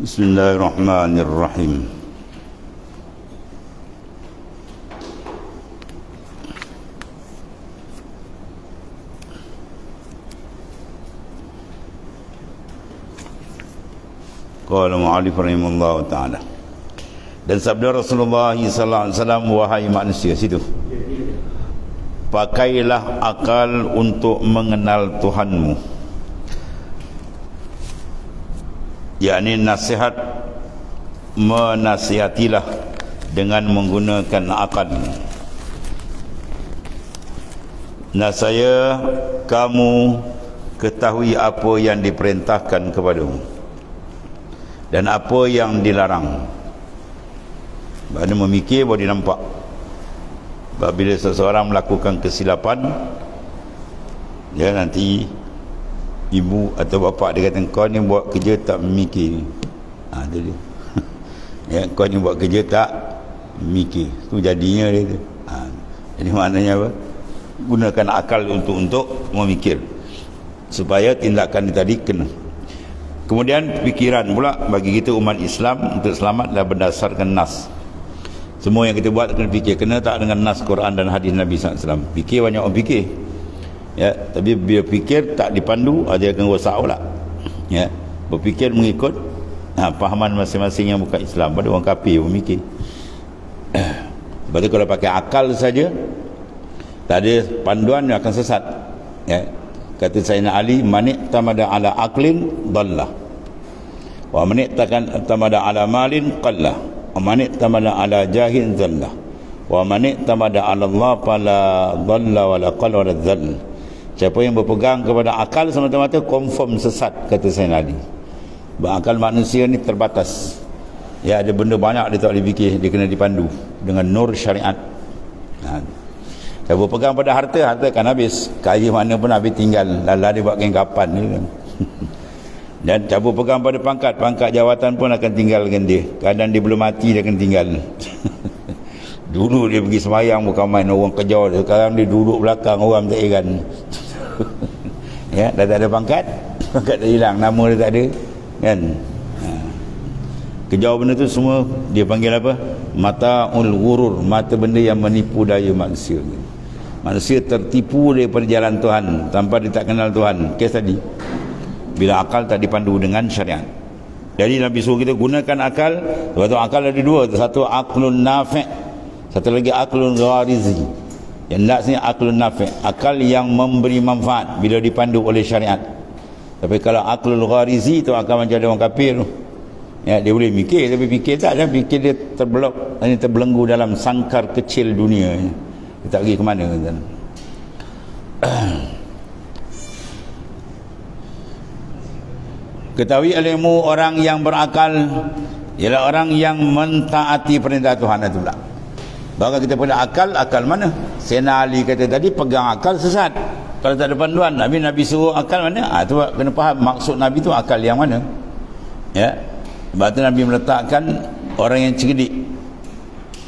Bismillahirrahmanirrahim. Qala mu'allif rahimahullah ta'ala. Dan sabda Rasulullah sallallahu alaihi wasallam, wahai manusia, situ, pakailah akal untuk mengenal Tuhanmu. yakni nasihat, menasihatilah dengan menggunakan akal. Nasaya kamu ketahui apa yang diperintahkan kepadamu dan apa yang dilarang. Baru memikir baru nampak. Bila seseorang melakukan kesilapan, dia nanti ibu atau bapa dia kata, kau ni buat kerja tak memikir. Itu dia. Ya, kau ni buat kerja tak memikir. Tu jadinya dia tu. Jadi maknanya apa? Gunakan akal untuk memikir supaya tindakan tadi kena. Kemudian fikiran pula bagi kita umat Islam untuk selamatlah berdasarkan nas. Semua yang kita buat kena fikir. Kena tak dengan nas Quran dan hadis Nabi SAW. Fikir, banyak orang fikir. Ya, tapi bila fikir tak dipandu, dia akan rosak pula. Ya, berfikir mengikut fahaman masing-masing yang bukan Islam. Pada orang kafir memikir. Sebab tu kalau pakai akal saja, tak ada panduan, yang akan sesat. Ya, kata Sayyidina Ali, manik tamada ala aqlin dhallah, wa manik tamada ala malin qallah, wa manik tamada ala jahin dhallah, wa manik tamada ala Allah fala dhalla wala qalla wala dhall. Siapa yang berpegang kepada akal semata-mata confirm sesat, kata Sayyidina Ali. Akal manusia ni terbatas. Ya, ada benda banyak dia tak boleh fikir, dia kena dipandu dengan nur syariat. Siapa berpegang pada harta, harta akan habis. Kaya mana pun habis tinggal. Lala dia buat kain-kapan ni kan. Dan siapa berpegang pada pangkat, pangkat jawatan pun akan tinggalkan dia. Kadang dia belum mati dia akan tinggal. Dulu dia pergi semayang bukan main, orang kejar. Sekarang dia duduk belakang, orang tak heran. Ya, dah tak ada pangkat, pangkat dah hilang, nama dia tak ada kan. Kejar benda tu semua dia panggil apa? Mata'ul ghurur, mata benda yang menipu daya manusia. Manusia tertipu daripada jalan Tuhan tanpa dia tak kenal Tuhan. Kes tadi, bila akal tak dipandu dengan syariat. Jadi Nabi suruh kita gunakan akal. Sebab tu akal ada dua, satu aklun nafi', satu lagi aklun gharizi. Yang nak sini aklun nafi', akal yang memberi manfaat bila dipandu oleh syariat. Tapi kalau aklul gharizi itu akan menjadi orang kafir. Ya, dia boleh mikir tapi fikir tak, dia fikir dia terblok, ini terbelenggu dalam sangkar kecil dunia. Dia tak pergi ke mana kan. Ketahui ilmu orang yang berakal ialah orang yang mentaati perintah Tuhan itu pula. Bahawa kita pada akal, akal mana? Sayyidina Ali kata tadi, pegang akal sesat. Kalau tak ada panduan, Nabi suruh akal mana? Itu kena faham maksud Nabi tu akal yang mana. Ya. Sebab tu Nabi meletakkan orang yang cerdik.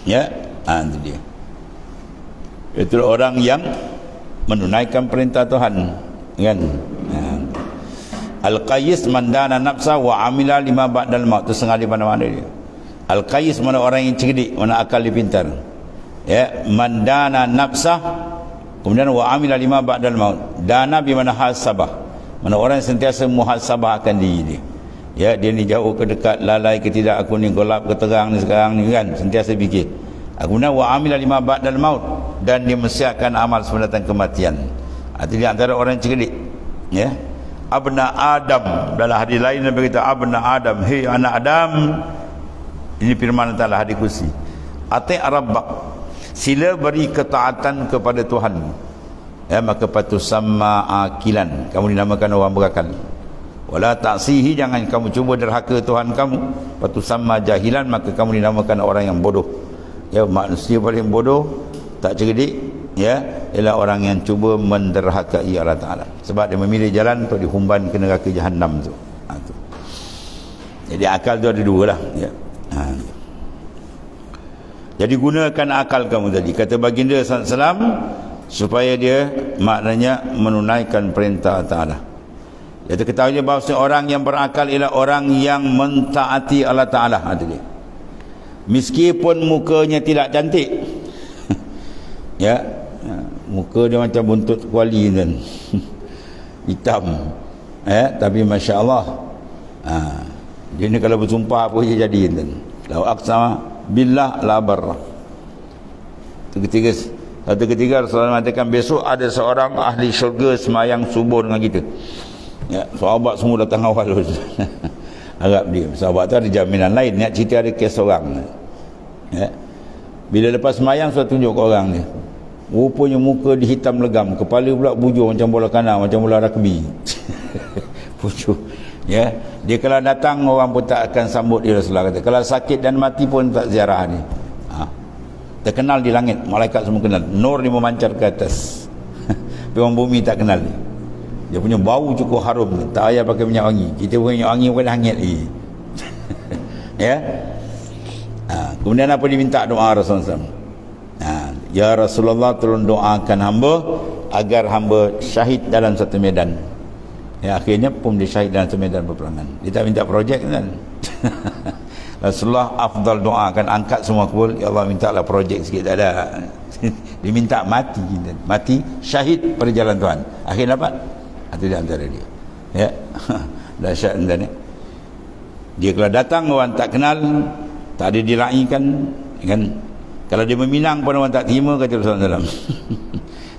Ya. Itu dia. Itu orang yang menunaikan perintah Tuhan. Kan? Al-Qayyis mandana nafsa wa amila lima ba'dal maut. Itu sengaja mana-mana dia. Al-Qayyis mana orang yang cerdik, mana akal dia pintar. Ya, mandana nafsah, kemudian wa amila lima ba'dal maut. Dana bi mana hasabah, mana orang yang sentiasa muhasabah akan diri dia. Ya, dia ni jauh ke dekat, lalai ke tidak, aku ni gelap ke terang ni sekarang ni kan, sentiasa fikir. Kemudian wa amila lima ba'dal maut, dan dia mensiapkan amal sebelum datang kematian. Itu di antara orang yang cerdik. Ya, abna Adam, dalam hadis lain Nabi kata abna Adam, hei anak Adam. Ini firman Allah hadis kursi. Ati' rabbak, sila beri ketaatan kepada Tuhan. Ya, maka patusamma akilan, kamu dinamakan orang berakal. Wala ta'sihi, jangan kamu cuba derhaka Tuhan kamu. Patusamma jahilan, maka kamu dinamakan orang yang bodoh. Ya, manusia paling bodoh, tak cerdik, ya, ialah orang yang cuba menderhakai Allah Ta'ala. Sebab dia memilih jalan untuk dihumban ke neraka Jahannam tu. Tu. Jadi akal tu ada dua lah. Ya. Jadi gunakan akal kamu tadi, kata baginda SAW, supaya dia maknanya menunaikan perintah Ta'ala. Kita ketahui bahawa orang yang berakal ialah orang yang mentaati Allah Ta'ala. Dia meskipun mukanya tidak cantik ya, muka dia macam buntut kuali kan hitam tapi Masya Allah dia ni kalau bersumpah apa dia jadi kan. Lau aqsama billah la barra. Satu ketiga Rasulullah mengatakan besok ada seorang ahli syurga semayang subuh dengan kita. Ya, sahabat semua datang awal. Harap dia. Sahabat tu ada jaminan lain. Nak cerita ada kes orang. Ya. Bila lepas semayang saya tunjuk ke orang ni. Rupanya muka dia hitam legam. Kepala pula bujur macam bola kanan, macam bola rugby. Bujur. Ya. Dia kalau datang orang pun tak akan sambut dia, Rasulullah kata. Kalau sakit dan mati pun tak ziarah dia. Terkenal di langit. Malaikat semua kenal. Nur dia memancar ke atas. Tapi orang bumi tak kenal dia. Dia punya bau cukup harum, tak payah pakai minyak wangi. Kita punya minyak wangi bukan hangit lagi. Ya. Kemudian apa diminta doa Rasulullah SAW? Ya Rasulullah, tolong doakan hamba agar hamba syahid dalam satu medan. Ya, akhirnya pun dia syahid dalam satu medan peperangan. Dia tak minta projek kan. Rasulullah afdal doa akan angkat semua kubur. Ya Allah, mintalah projek sikit. Tak ada. Dia minta mati. Mati syahid pada jalan Tuhan. Akhirnya dapat. Itu di antara dia. Ya. Dahsyat ni. Dia kalau datang orang tak kenal, tak ada diraikan kan. Kalau dia meminang pun orang tak terima, kata Rasulullah SAW.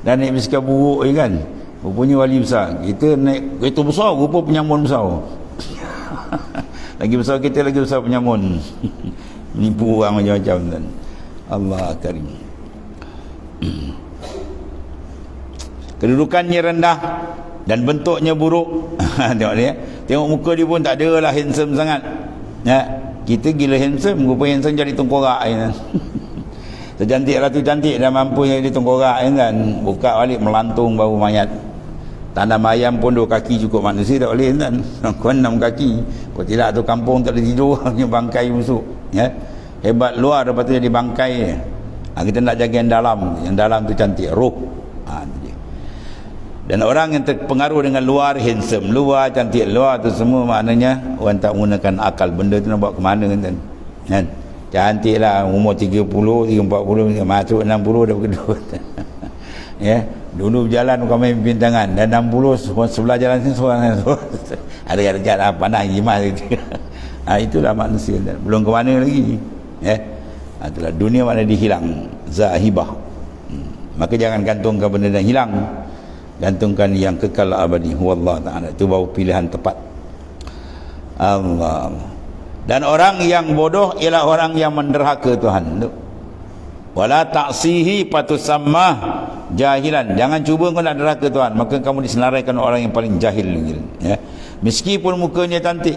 Dan naik bisikal buruk kan. Rupanya wali besar. Kita naik kereta besar, rupa penyamun besar. Lagi besar kita, lagi besar penyamun. Menipu orang macam-macam kan. Allah karim. Kedudukannya rendah dan bentuknya buruk. Tengok dia, tengok muka dia pun tak ada lah handsome sangat ya. Kita gila handsome, rupa handsome jadi tengkorak kan. Secantik ratu cantik dah mampu jadi tengkorak kan. Buka balik melantung bau mayat. Tanam ayam pun 2 kaki cukup, manusia tak boleh kan. Kau 6 kaki. Kau tidak tu kampung tak boleh tidur. Hanya bangkai busuk ya. Hebat luar, lepas tu jadi bangkai. Kita nak jaga yang dalam. Yang dalam tu cantik, roh. Dan orang yang terpengaruh dengan luar handsome, luar cantik, luar tu semua maknanya orang tak menggunakan akal. Benda tu nak bawa ke mana kan? Cantik lah, umur 30, 40, masuk 60 dah berkedut. Ya, dulu berjalan bukan main pimpin tangan, dan 60 sebelah jalan sini seorang ada dekat pandang jimat gitu. Itulah manusia, belum ke mana lagi. Ya. Itulah dunia mana dihilang, zahibah. Maka jangan gantungkan benda yang hilang. Gantungkan yang kekal abadi, huwallah ta'ala. Itu baru pilihan tepat. Allah. Dan orang yang bodoh ialah orang yang menderhaka Tuhan. Wala ta'sihi patusammah jahilan. Jangan cuba kau nak derhaka Tuhan, maka kamu disenaraikan orang yang paling jahil ya. Meskipun mukanya cantik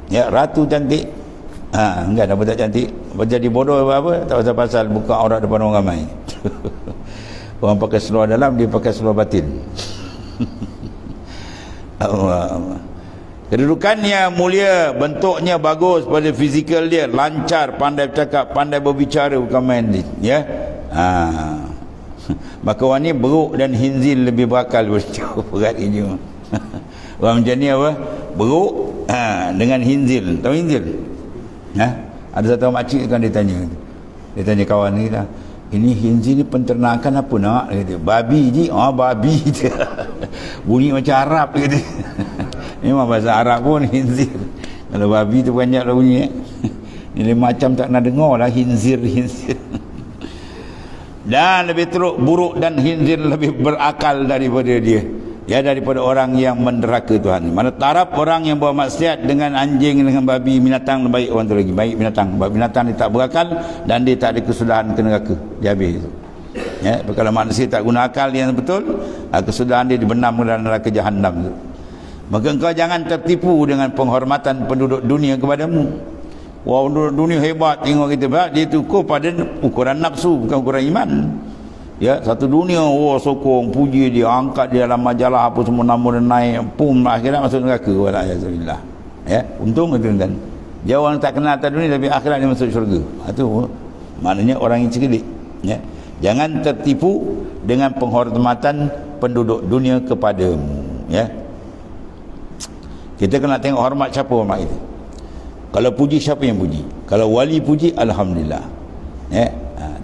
ya, ratu cantik, enggak apa tak cantik, jadi bodoh apa tak pasal-pasal buka aurat depan orang ramai. Orang pakai seluar dalam, dia pakai seluar batin. Allah. Kedudukannya mulia, bentuknya bagus, pada fizikal dia lancar, pandai bercakap, pandai berbicara, bukan main ya. Maka orang ni beruk dan hinzil lebih berakal berat ini. Orang macam ni apa? Beruk dengan hinzil. Tahu hinzil? Ada satu makcik kan dia tanya kawan ni lah, ini hinzil ni penternakan apa nak? Dia kata, babi je. Babi je. Bunyi macam Arab dia kata. Memang bahasa Arab pun hinzir. Kalau babi tu banyak lah bunyi. Ini macam tak nak dengar lah hinzir. Dan lebih teruk, buruk dan hinzir lebih berakal daripada dia. Ya, daripada orang yang menderhaka Tuhan. Mana taraf orang yang buat maksiat dengan anjing, dengan babi, binatang lebih baik orang tu lagi. Baik binatang. Sebab binatang dia tak berakal dan dia tak ada kesudahan ke neraka. Dia habis itu. Ya, kalau manusia tak guna akal yang betul, kesudahan dia dibenam ke dalam neraka jahanam itu. Maka engkau jangan tertipu dengan penghormatan penduduk dunia kepadamu. Wah, penduduk dunia hebat, tengok kita, dia ukur pada ukuran nafsu, bukan ukuran iman. Ya, satu dunia sokong, puji dia, angkat dia dalam majalah apa semua, nama dia naik, pum, akhirat masuk neraka. Wala'ayazubillah. Ya, untung itu kan. Dia orang tak kenal atas dunia, tapi akhirat dia masuk syurga. Itu maknanya orang yang cerdik. Ya. Jangan tertipu dengan penghormatan penduduk dunia kepadamu. Ya. Kita kena tengok hormat siapa hormat kita. Kalau puji siapa yang puji? Kalau wali puji, alhamdulillah.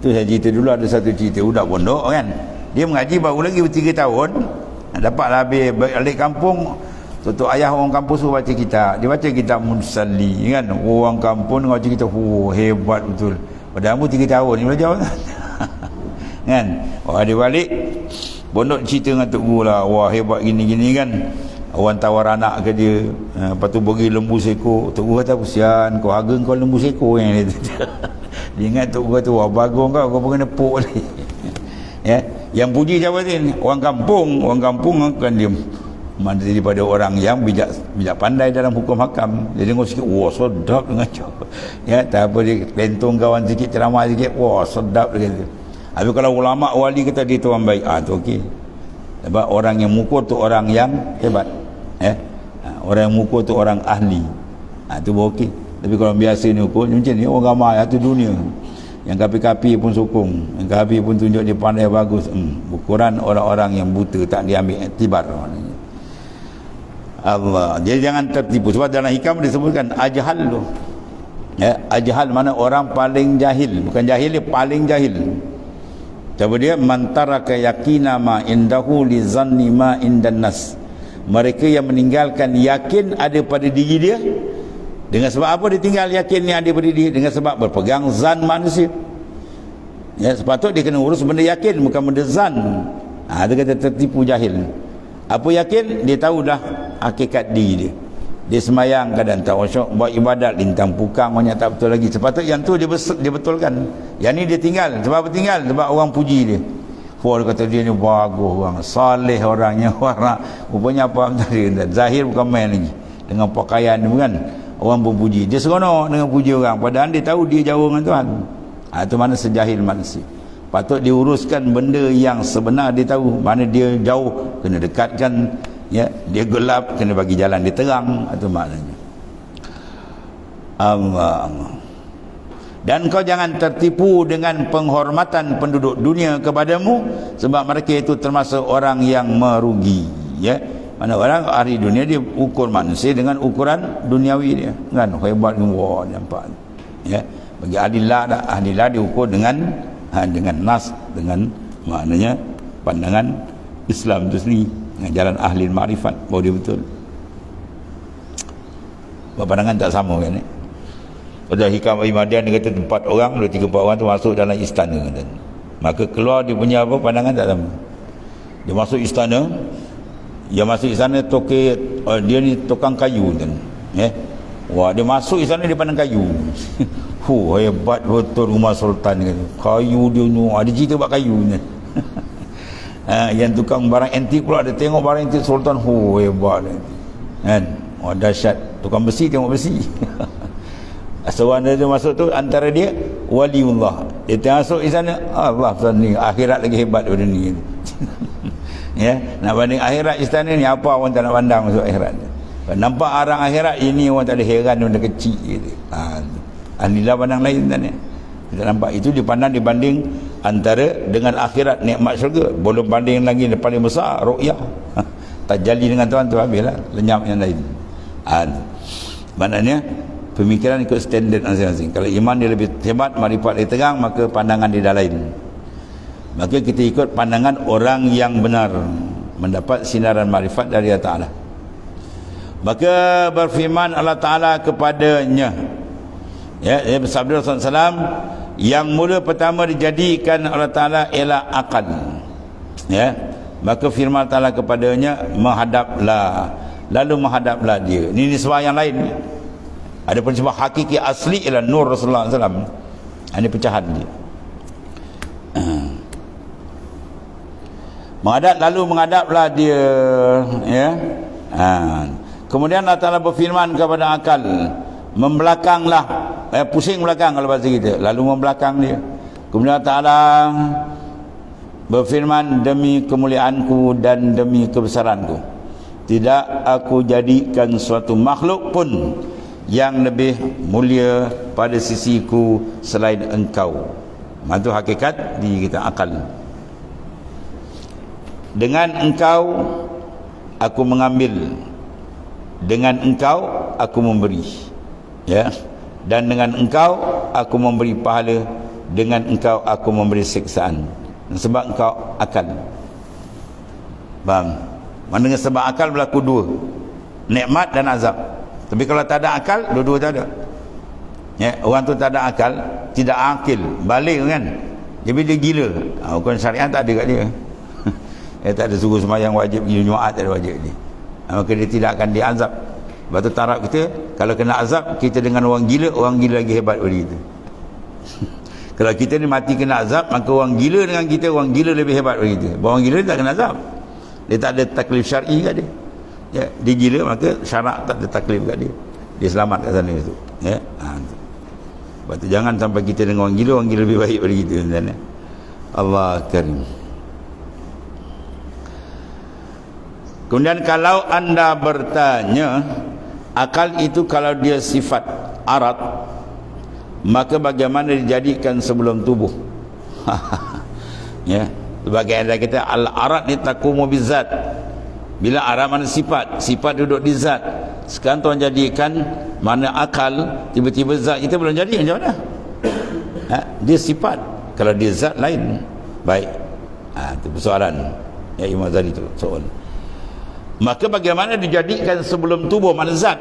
Tu saya cerita dulu, ada satu cerita budak pondok kan. Dia mengaji baru lagi 3 tahun, dapatlah habis balik kampung. Tutup ayah orang kampung suruh baca kitab. Dia baca kitab Musalli kan. Orang kampung baca kitab, hebat betul. Padahal 3 tahun ni belajar kan. Dia balik pondok cerita dengan tok guru lah, wah hebat gini-gini kan. Orang tawar anak ke dia, lepas tu bagi lembu seko. Tok guru kata, kesian kau, harga kau lembu seko yang dia. Dia ingat tok guru kata, wah bagus kau pun kena pok ni. Yang puji siapa ni? Orang kampung kan dia mana daripada orang yang bijak pandai dalam hukum hakam. Dia dengar sikit, wah sedap dengan cakap. Tak apa, dia lentong kawan sikit, ceramah sikit, wah sedap dia kata. Habis kalau ulama wali kata dia tuan baik, tu okey. Sebab orang yang mengukur tu orang yang hebat. Orang yang mengukur tu orang ahli. Tu okey. Tapi kalau biasa ni ukur macam ni, orang ramai satu dunia. Yang kapi-kapi pun sokong, yang kapi pun tunjuk dia pandai bagus. Ukuran orang-orang yang buta tak diambil iktibar. Allah. Jadi jangan tertipu. Sebab dalam hikam disebutkan ajhal tu. Ajhal mana orang paling jahil. Bukan jahil, dia paling jahil. Coba dia mantaraka yakina ma indahu li zanni ma indan nas. Mereka yang meninggalkan yakin ada pada diri dia. Dengan sebab apa dia tinggal yakin yang ada pada diri? Dengan sebab berpegang zan manusia. Sepatut dia kena urus benda yakin, bukan benda zan. Dia kata tertipu jahil. Apa yakin? Dia tahu dah hakikat diri dia. Dia semayang kadang tak khusyuk, buat ibadat lintang pukang banyak tak betul lagi. Sepatut yang tu dia betulkan. Yang ni dia tinggal. Sebab apa tinggal? Sebab orang puji dia. Dia kata dia ni bagus orang, saleh orangnya, orang rupanya apa tadi, zahir bukan main lagi. Dengan pakaian dia kan, orang pun puji. Dia seronok dengan puji orang, padahal dia tahu dia jauh dengan Tuhan. Itu mana sejahil manusia. Patut diuruskan benda yang sebenar dia tahu. Mana dia jauh, kena dekatkan. Dia gelap, kena bagi jalan dia terang. Itu maknanya. Allah. Dan kau jangan tertipu dengan penghormatan penduduk dunia kepadamu, sebab mereka itu termasuk orang yang merugi. Mana orang ahli dunia dia ukur manusia dengan ukuran duniawi dia. Kan hebat, wah nampak. Bagi ahlilah diukur dengan nas, dengan maknanya pandangan Islam itu sendiri, dengan jalan ahli ma'rifat, bahawa dia betul. Pandangan tak sama kan. Pada hikam Imadian dia kata 4 orang, 3-4 orang tu masuk dalam istana kan. Maka keluar dia punya apa, pandangan tak sama. Dia masuk istana, dia ni tukang kayu kan. Wah, dia masuk istana dia pandang kayu. Hebat betul rumah sultan kan. Kayu dia ni, ada cerita buat kayu ni. Yang tukang barang antik pula dia tengok barang antik sultan, hebat kan. Dahsyat. Tukang besi tengok besi. Seorang dia masuk tu, antara dia waliullah. Dia masuk di sana, Allah ni akhirat lagi hebat daripada ni. Nak banding akhirat istana ni, apa orang tak nak pandang masuk akhirat. Nampak arang akhirat ini, orang tak ada heran, benda kecil gitu. Alhamdulillah pandang lain kan. Kita nampak itu dipandang dibanding antara dengan akhirat nikmat syurga. Belum banding lagi yang paling besar ru'yah. Tajalli dengan Tuhan tu habislah, lenyap yang lain. Maknanya pemikiran ikut standard masing-masing. Kalau iman dia lebih hebat, marifat dia terang, maka pandangan dia dah lain. Maka kita ikut pandangan orang yang benar, mendapat sinaran marifat dari Allah Ta'ala. Maka berfirman Allah Ta'ala kepadanya, bersabda Rasulullah SAW, yang mula pertama dijadikan Allah Ta'ala ialah akal. Maka firman Allah Ta'ala kepadanya, menghadaplah. Lalu menghadaplah dia. Ini nisbah yang lain. Ada pun sebab hakiki asli ialah nur Rasulullah SAW. Ini pecahan dia. Lalu menghadaplah dia. Kemudian Allah Ta'ala berfirman kepada akal, membelakanglah, pusing belakang kalau bahasa kita, lalu membelakang dia. Kemudian Allah Ta'ala berfirman, demi kemuliaanku dan demi kebesaranku, tidak aku jadikan suatu makhluk pun yang lebih mulia pada sisiku selain engkau. Itu hakikat diri kita, akal. Dengan engkau aku mengambil dengan engkau aku memberi, ya, dan dengan engkau aku memberi pahala, dengan engkau aku memberi siksaan. Sebab engkau akal. Faham? Maknanya sebab akal berlaku dua, nikmat dan azab. Tapi kalau tak ada akal, dua-dua tak ada. Ya, orang tu tak ada akal, tidak akil, balik kan, jadi dia gila. Hukum syariat tak ada kat dia. Dia tak ada suruh sembahyang wajib, Jumaat tak ada wajib dia. Maka dia tidak akan diazab. Sebab tu taraf kita, kalau kena azab, kita dengan orang gila lagi hebat daripada kita. Kalau kita ni mati kena azab, maka orang gila dengan kita, orang gila lebih hebat daripada kita. Orang gila tak kena azab, dia tak ada taklif syar'i kat dia. Ya, dia gila, maka syarak tak ada taklif kat dia, dia selamat kat sana tu. Ya, sebab tu jangan sampai kita dengan orang gila lebih baik daripada kita, tuan-tuan. Allah Karim. Kemudian kalau anda bertanya, akal itu kalau dia sifat arat, maka bagaimana dijadikan sebelum tubuh? Ya, sebagai anda kata al-arat ni takumu bizat. Bila arat mana sifat duduk di zat. Sekarang tuan jadikan mana akal, tiba-tiba zat kita belum jadi, macam mana? Dia sifat, kalau dia zat lain. Baik, itu persoalan ya Imam Ghazali tu soal. Maka bagaimana dijadikan sebelum tubuh, mana zat?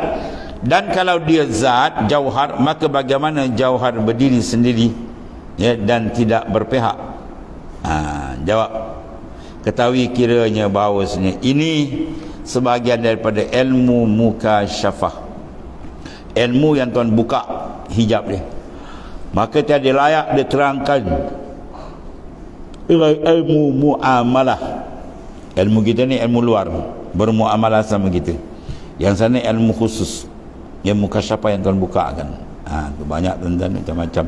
Dan kalau dia zat jauhar, maka bagaimana jauhar berdiri sendiri, ya, dan tidak berpihak? Jawab, ketahui kiranya bahawasanya ini sebahagian daripada ilmu mukasyafah, ilmu yang tuan buka hijab dia, maka tiada layak diterangkan ilmu muamalah. Ilmu kita ni ilmu luar, bermuamalah sama kita. Yang sana ilmu khusus, yang mukasyafah yang tuan buka kan. Banyak tuan-tuan, macam-macam.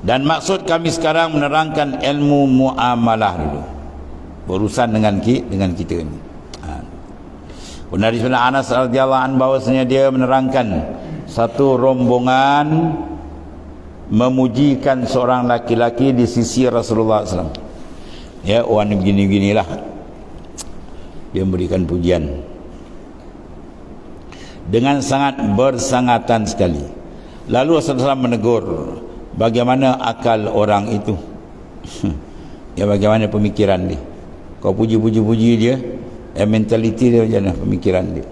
Dan maksud kami sekarang menerangkan ilmu muamalah dulu, berurusan dengan kita ni. Benar di sana Anas radhiyallahu anhu bahwasanya dia menerangkan satu rombongan memujikan seorang laki-laki di sisi Rasulullah SAW. Ya, orang ni begini-beginilah, dia memberikan pujian dengan sangat bersangatan sekali. Lalu Rasulullah SAW menegur, bagaimana akal orang itu? Ya, bagaimana pemikiran dia? Kau puji-puji dia, mentaliti dia macam mana, pemikiran dia?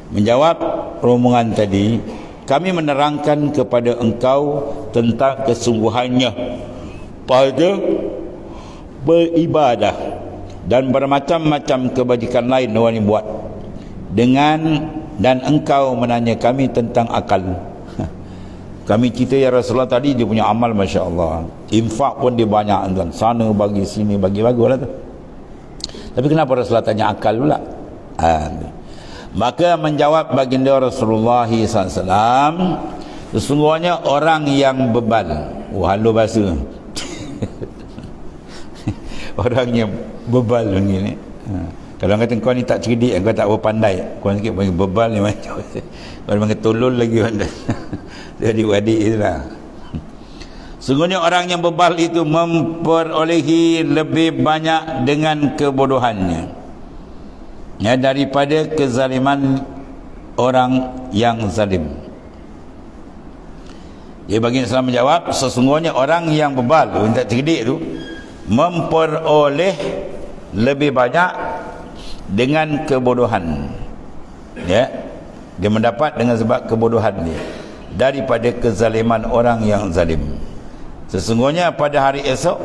Menjawab rombongan tadi, kami menerangkan kepada engkau tentang kesungguhannya pada beribadah dan bermacam-macam kebajikan lain orang yang buat dan engkau menanya kami tentang akal. Kami cerita ya Rasulullah tadi dia punya amal Masya Allah, infak pun dia banyak tuan, sana bagi sini bagi, baguslah tu. Tapi kenapa Rasulullah tanya akal pula? Maka menjawab baginda Rasulullah SAW, sesungguhnya orang yang bebal, halu bahasa orang yang bebal begini. Kalau orang kata kau ni tak cerdik, kau tak berpandai, kau sikit panggil bebal ni macam kalau panggil tolol lagi anda. Jadi adik itulah. Sungguhnya orang yang bebal itu memperolehi lebih banyak dengan kebodohannya, ya, daripada kezaliman orang yang zalim. Dia bagi Islam menjawab, sesungguhnya orang yang bebal, yang tak cerdik tu, memperoleh lebih banyak dengan kebodohan, ya, dia mendapat dengan sebab kebodohan dia daripada kezaliman orang yang zalim. Sesungguhnya pada hari esok,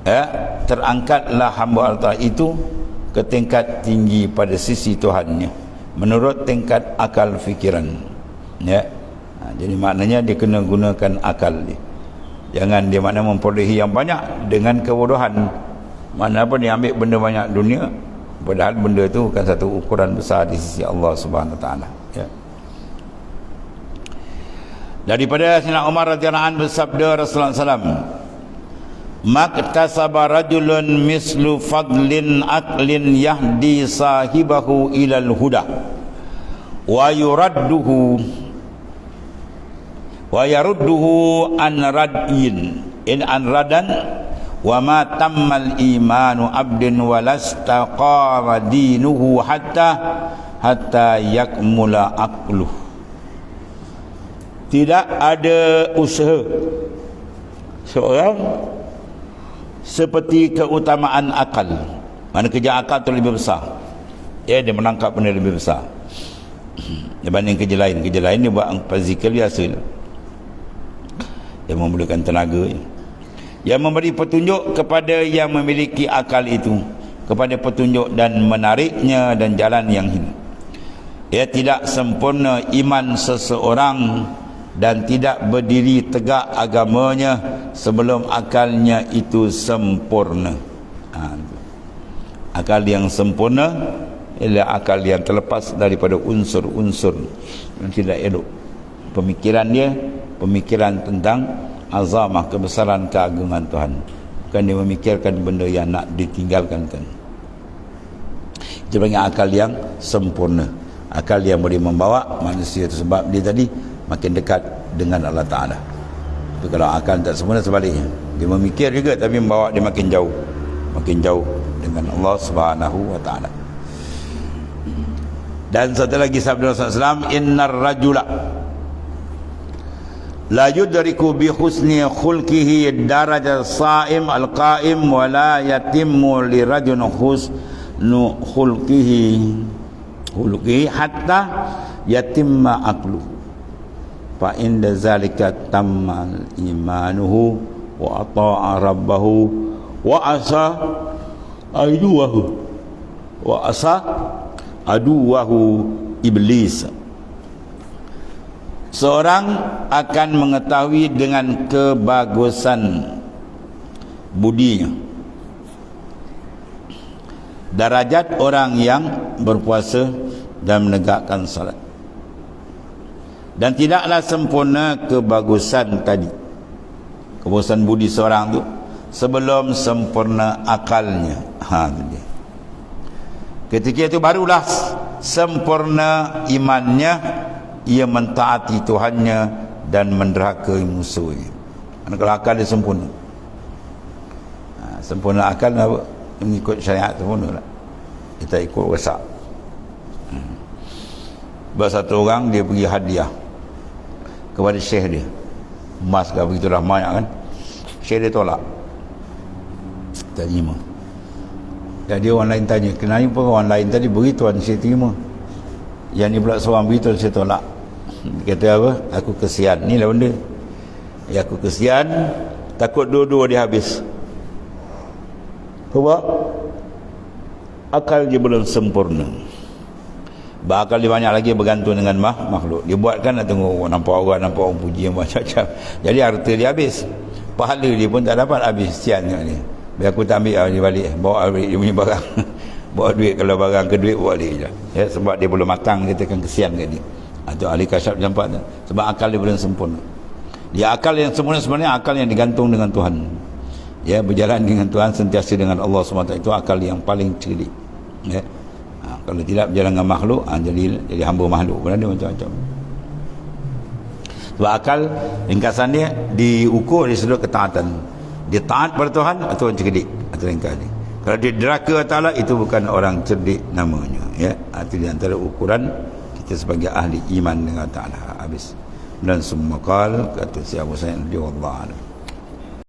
ya, terangkatlah hamba Allah itu ke tingkat tinggi pada sisi Tuhannya menurut tingkat akal fikiran, ya. Jadi maknanya dia kena gunakan akal dia. Jangan dia makna memperolehi yang banyak dengan kebodohan. Mana apa dia ambil benda banyak dunia, padahal benda itu bukan satu ukuran besar di sisi Allah Subhanahu Wa Taala, ya. Daripada Sayyidina Umar radhiyallahu anhu bersabda Rasulullah SAW, maktasaba rajulun mislu fadlin aqlin yahdi sahibahu ilal huda wa yarudduhu an radin in an radan wa ma tammal imanu abdin walastaqama dinuhu hatta yakmula aqluh. Tidak ada usaha seorang seperti keutamaan akal. Mana kerja akal tu lebih besar. Dia menangkap benda lebih besar dibanding kerja lain. Kerja lain dia buat fizikal biasa. Dia memerlukan tenaga. Yang memberi petunjuk kepada yang memiliki akal itu, kepada petunjuk dan menariknya dan jalan yang hina. Ia tidak sempurna iman seseorang dan tidak berdiri tegak agamanya sebelum akalnya itu sempurna. Akal yang sempurna ialah akal yang terlepas daripada unsur-unsur yang tidak elok. Pemikiran dia, pemikiran tentang azamah, kebesaran, keagungan Tuhan. Bukan dia memikirkan benda yang nak ditinggalkan. Itu panggil akal yang sempurna. Akal yang boleh membawa manusia itu, sebab dia tadi makin dekat dengan Allah Ta'ala. Tapi kalau akal tak sempurna, sebaliknya, dia memikir juga tapi membawa dia makin jauh dengan Allah Subhanahu wa Ta'ala. Dan satu lagi sabda Rasulullah SAW, innar rajula la yudriku bi husni khulqihi darajat saim al-qaim wa la yatimmu li rajulin husnu khulqihi hatta yatimma aqluhu fa inda zalika tammal imanuhu wa ata'a rabbahu wa asa aduwahu iblis. Seorang akan mengetahui dengan kebagusan budinya darajat orang yang berpuasa dan menegakkan salat. Dan tidaklah sempurna kebagusan tadi, kebagusan budi seorang tu, sebelum sempurna akalnya. Ketika itu barulah sempurna imannya, ia mentaati Tuhannya dan menderhakai musuhnya. Kalau akal dia sempurna, sempurna akal apa? Mengikut syariat sempurna lah. Kita ikut wasak. Satu orang dia pergi hadiah kepada syekh dia, emas ke begitu dah banyak kan. Syekh dia tolak, tak terima. Jadi orang lain tanya, kenapa orang lain tadi beri tuan syekh terima, yang ni pula seorang beritahu saya tolak. Dia kata apa? Aku kesian. Ni lah benda. Ya, aku kesian, takut dua-dua dia habis. Sebab akal dia belum sempurna. Bakal dia banyak lagi bergantung dengan makhluk. Dia buatkan nak tengok nampak orang puji yang macam-macam. Jadi harta dia habis, pahala dia pun tak dapat, habis. Kesian kat dia. Biar aku tak ambil dia balik, bawa balik dia punya barang. Bawa duit, kalau barang ke duit bawa balik je. Ya, sebab dia belum matang, kita akan kesian kat dia. Itu ahli kasyaf nampak tak? Sebab akal dia belum sempurna. Dia akal yang sempurna sebenarnya akal yang digantung dengan Tuhan. Ya, berjalan dengan Tuhan, sentiasa dengan Allah SWT. Itu akal yang paling cerdik. Ya. Kalau tidak berjalan dengan makhluk, jadi hamba makhluk. Berada macam-macam. Sebab akal, ringkasan dia diukur dari sudut ketaatan. Dia taat pada Tuhan atau orang cerdik, atau ringkas dia. Kalau dia deraka Ta'ala, itu bukan orang cerdik namanya. Ya, itu di antara ukuran kita sebagai ahli iman dengan Ta'ala. Habis. Dan semua kal kata siapa saya, dia Allah.